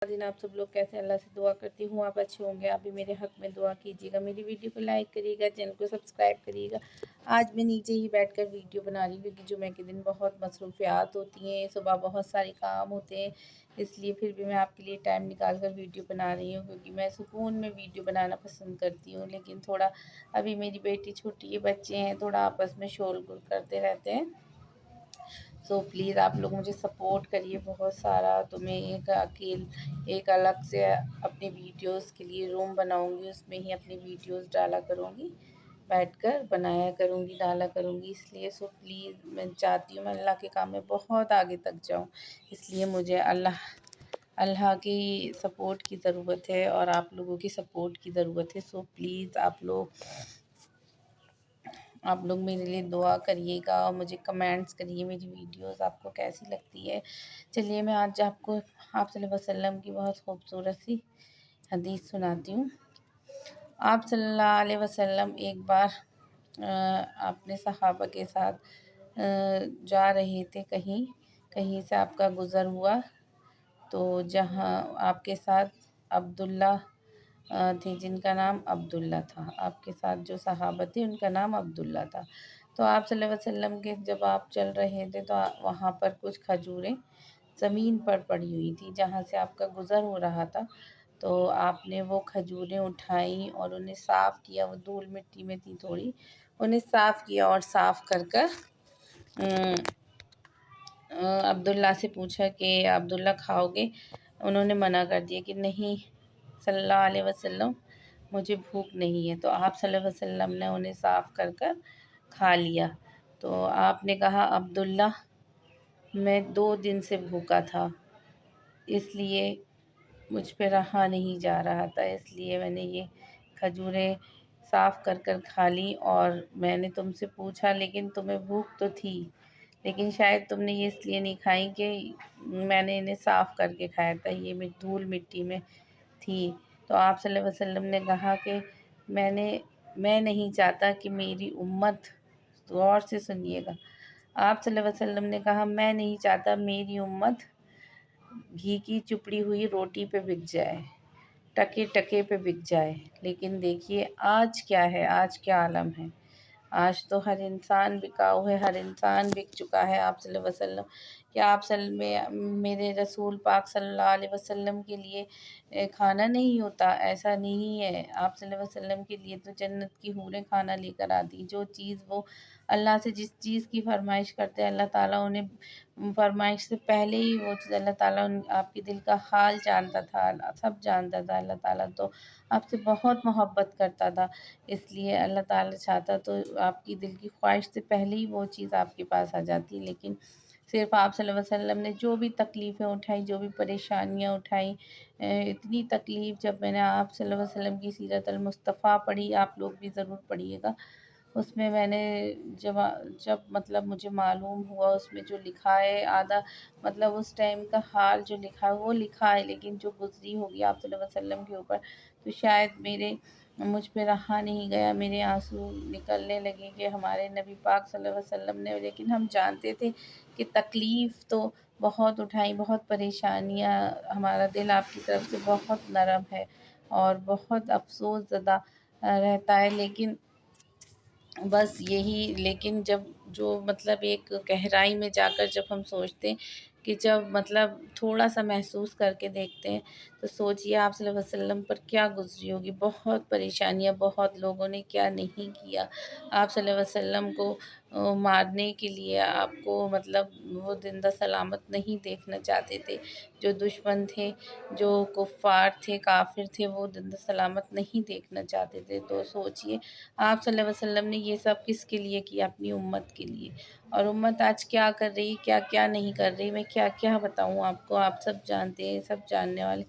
दिन आप सब लोग कैसे, अल्लाह से दुआ करती हूँ आप अच्छे होंगे। आप भी मेरे हक में दुआ कीजिएगा, मेरी वीडियो को लाइक करिएगा, चैनल को सब्सक्राइब करिएगा। आज मैं नीचे ही बैठकर वीडियो बना रही हूँ क्योंकि जुमे के दिन बहुत मसरूफियात होती हैं, सुबह बहुत सारे काम होते हैं, इसलिए फिर भी मैं आपके लिए टाइम निकाल कर वीडियो बना रही हूँ क्योंकि मैं सुकून में वीडियो बनाना पसंद करती हूँ। लेकिन थोड़ा अभी मेरी बेटी छोटी है, बच्चे हैं, थोड़ा आपस में शोरगुल करते रहते हैं। सो प्लीज़ आप लोग मुझे सपोर्ट करिए बहुत सारा। तो मैं एक अलग से अपने वीडियोस के लिए रूम बनाऊंगी, उसमें ही अपनी वीडियोस डाला करूँगी, बैठकर बनाया करूँगी, डाला करूँगी। इसलिए सो प्लीज़ मैं चाहती हूँ मैं अल्लाह के काम में बहुत आगे तक जाऊँ, इसलिए मुझे अल्लाह की सपोर्ट की ज़रूरत है और आप लोगों की सपोर्ट की ज़रूरत है। सो प्लीज़ आप लोग मेरे लिए दुआ करिएगा और मुझे कमेंट्स करिए मेरी वीडियोस आपको कैसी लगती है। चलिए मैं आज आपको आप सल्लल्लाहु अलैहि वसल्लम की बहुत खूबसूरत सी हदीस सुनाती हूँ। आप सल्लल्लाहु अलैहि वसल्लम एक बार अपने सहाबा के साथ जा रहे थे, कहीं से आपका गुज़र हुआ, तो जहाँ आपके साथ अब्दुल्ला थे, जिनका नाम अब्दुल्ला था। आपके साथ जो सहाबा थे उनका नाम अब्दुल्ला था। तो आप सल्लल्लाहु अलैहि वसल्लम के जब आप चल रहे थे तो वहाँ पर कुछ खजूरें ज़मीन पर पड़ी हुई थी जहाँ से आपका गुज़र हो रहा था। तो आपने वो खजूरें उठाई और उन्हें साफ़ किया, वो धूल मिट्टी में थी थोड़ी, उन्हें साफ़ किया और साफ़ कर अब्दुल्ला से पूछा कि अब्दुल्ला खाओगे? उन्होंने मना कर दिया कि नहीं सल्लल्लाहु अलैहि वसल्लम, मुझे भूख नहीं है। तो आप सल्लल्लाहु अलैहि वसल्लम ने उन्हें साफ़ कर खा लिया। तो आपने कहा अब्दुल्ला, मैं 2 दिन से भूखा था, इसलिए मुझ पे रहा नहीं जा रहा था, इसलिए मैंने ये खजूरें साफ़ कर खा ली। और मैंने तुमसे पूछा लेकिन तुम्हें भूख तो थी, लेकिन शायद तुमने ये इसलिए नहीं खाई कि मैंने इन्हें साफ़ करके खाया था, ये धूल मिट्टी में थी। तो आप सल्लल्लाहु अलैहि वसल्लम ने कहा कि मैं नहीं चाहता कि मेरी उम्मत, गौर से सुनिएगा, आप सल्लल्लाहु अलैहि वसल्लम ने कहा मैं नहीं चाहता मेरी उम्मत घी की चुपड़ी हुई रोटी पे बिक जाए, टके टके पे बिक जाए। लेकिन देखिए आज क्या है, आज क्या आलम है, आज तो हर इंसान बिकाऊ है, हर इंसान बिक चुका है। आप सल्लल्लाहु अलैहि वसल्लम, क्या आप मेरे रसूल पाक सल्लल्लाहु अलैहि वसल्लम के लिए खाना नहीं होता? ऐसा नहीं है। आप सल्लल्लाहु अलैहि वसल्लम के लिए तो जन्नत की हूरें खाना लेकर आती, जो चीज़ वो अल्लाह से जिस चीज़ की फरमाइश करते हैं, अल्लाह ताला उन्हें फरमाइश से पहले ही वो चीज़, अल्लाह ताला आपके दिल का हाल जानता था, सब जानता था। अल्लाह ताला तो आपसे बहुत मोहब्बत करता था, इसलिए अल्लाह ताला चाहता तो आपकी दिल की ख्वाहिश से पहले ही वो चीज़ आपके पास आ जाती। लेकिन सिर्फ़ आप सल्लल्लाहु अलैहि वसल्लम ने जो भी तकलीफ़ें उठाई, जो भी परेशानियाँ उठाई, इतनी तकलीफ़, जब मैंने आप सल्लल्लाहु अलैहि वसल्लम की सीरत अल मुस्तफ़ा पढ़ी, आप लोग भी ज़रूर पढ़िएगा, उसमें मैंने जब मतलब मुझे मालूम हुआ, उसमें जो लिखा है, आधा मतलब उस टाइम का हाल जो लिखा है वो लिखा है, लेकिन जो गुज़री होगी आप सल्लल्लाहु अलैहि वसल्लम के ऊपर, तो शायद मुझ पे रहा नहीं गया, मेरे आंसू निकलने लगे कि हमारे नबी पाक सल्लल्लाहु अलैहि वसल्लम ने। लेकिन हम जानते थे कि तकलीफ़ तो बहुत उठाई, बहुत परेशानियाँ, हमारा दिल आपकी तरफ से बहुत नरम है और बहुत अफ़सोस ज़दा रहता है। लेकिन बस यही, लेकिन जब जो मतलब एक गहराई में जाकर जब हम सोचते हैं कि जब मतलब थोड़ा-सा महसूस करके देखते हैं, तो सोचिए आप सल्लल्लाहु अलैहि वसल्लम पर क्या गुज़री होगी, बहुत परेशानियाँ, बहुत लोगों ने क्या नहीं किया। आप सल्लल्लाहु अलैहि वसल्लम को मारने के लिए आपको मतलब वो ज़िंदा सलामत नहीं देखना चाहते थे। जो दुश्मन थे, जो कुफ़ार थे, काफ़िर थे, वो ज़िंदा सलामत नहीं देखना चाहते थे। तो सोचिए आप सल्लल्लाहु अलैहि वसल्लम ने ये सब किसके लिए किया? अपनी उम्मत के लिए। और उम्मत आज क्या कर रही है, क्या-क्या नहीं कर रही, मैं क्या-क्या बताऊँ आपको, आप सब जानते हैं, सब जानने वाले।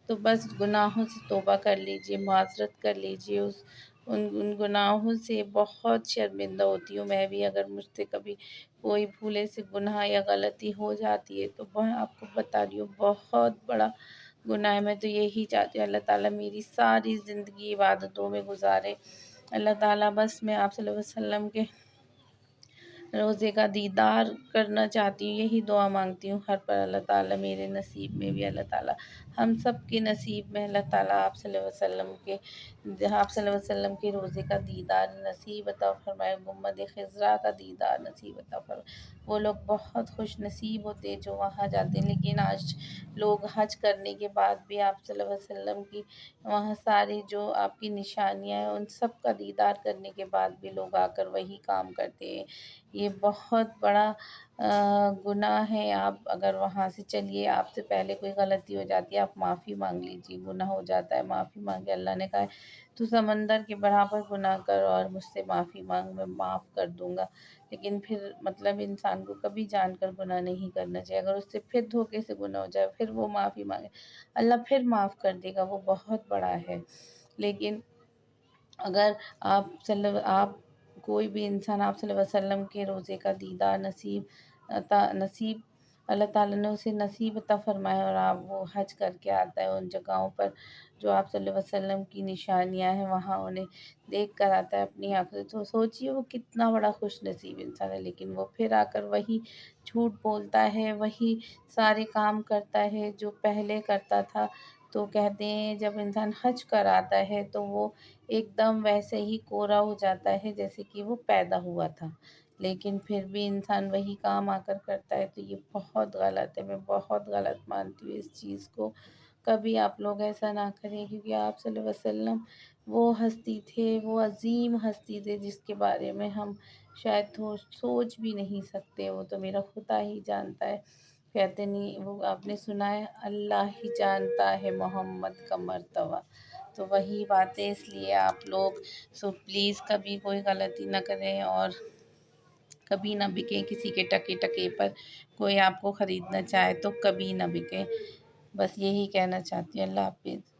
तो बस गुनाहों से तौबा कर लीजिए, माज़रत कर लीजिए, उस उन गुनाहों से बहुत शर्मिंदा होती हूँ मैं भी। अगर मुझसे कभी कोई भूले से गुनाह या गलती हो जाती है, तो मैं आपको बता रही हूँ बहुत बड़ा गुनाह है। मैं तो यही चाहती हूँ अल्लाह ताला मेरी सारी ज़िंदगी इबादतों में गुज़ारे। अल्लाह ताला बस मैं आप सल्लल्लाहु अलैहि वसल्लम के रोज़े का दीदार करना चाहती हूँ, यही दुआ मांगती हूँ हर पल। अल्लाह ताला मेरे नसीब में भी अल्लाह ताला ہم سب کے نصیب میں اللہ تعالیٰ آپ صلی اللہ علیہ وسلم کے روزے کا دیدار نصیب عطا فرمائے، گنبد خضرا کا دیدار نصیب عطا فرمائے۔ وہ لوگ بہت خوش نصیب ہوتے ہیں جو وہاں جاتے ہیں، لیکن آج لوگ حج کرنے کے بعد بھی آپ صلی اللہ علیہ وسلم کی وہاں ساری جو آپ کی نشانیاں ہیں ان سب کا دیدار کرنے کے بعد بھی لوگ آ کر وہی کام کرتے ہیں۔ یہ بہت بڑا گناہ ہے۔ آپ اگر وہاں سے چلیے، آپ سے پہلے کوئی غلطی ہو جاتی ہے، آپ معافی مانگ لیجیے، گناہ ہو جاتا ہے معافی مانگے۔ اللہ نے کہا ہے تو سمندر کے برابر گناہ کر اور مجھ سے معافی مانگ، میں معاف کر دوں گا۔ لیکن پھر مطلب انسان کو کبھی جان کر گناہ نہیں کرنا چاہیے۔ اگر اس سے پھر دھوکے سے گناہ ہو جائے، پھر وہ معافی مانگے، اللہ پھر معاف کر دے گا، وہ بہت بڑا ہے۔ لیکن اگر آپ کوئی بھی انسان آپ صلی اللہ علیہ وسلم کے روزے کا دیدار نصیب اللہ تعالیٰ نے اسے نصیب عطا فرمایا اور آپ وہ حج کر کے آتا ہے ان جگہوں پر جو آپ صلی اللہ علیہ وسلم کی نشانیاں ہیں، وہاں انہیں دیکھ کر آتا ہے اپنی آنکھوں سے، تو سوچیے وہ کتنا بڑا خوش نصیب انسان ہے۔ لیکن وہ پھر آ کر وہی جھوٹ بولتا ہے، وہی سارے کام کرتا ہے جو پہلے کرتا تھا۔ تو کہتے ہیں جب انسان حج کر آتا ہے تو وہ ایک دم ویسے ہی کوڑا ہو جاتا ہے جیسے کہ وہ پیدا ہوا تھا، لیکن پھر بھی انسان وہی کام آ کر کرتا ہے، تو یہ بہت غلط ہے۔ میں بہت غلط مانتی ہوں اس چیز کو۔ کبھی آپ لوگ ایسا نہ کریں، کیونکہ آپ صلی اللہ علیہ وسلم وہ ہستی تھے، وہ عظیم ہستی تھے جس کے بارے میں ہم شاید سوچ بھی نہیں سکتے، وہ تو میرا خدا ہی جانتا ہے۔ کہتے نہیں وہ آپ نے سنا ہے، اللہ ہی جانتا ہے محمد کا مرتبہ۔ تو وہی باتیں، اس لیے آپ لوگ پلیز کبھی کوئی غلطی نہ کریں اور کبھی نہ بکیں کسی کے ٹکے پر۔ کوئی آپ کو خریدنا چاہے تو کبھی نہ بکیں۔ بس یہی کہنا چاہتی ہوں۔ اللہ حافظ۔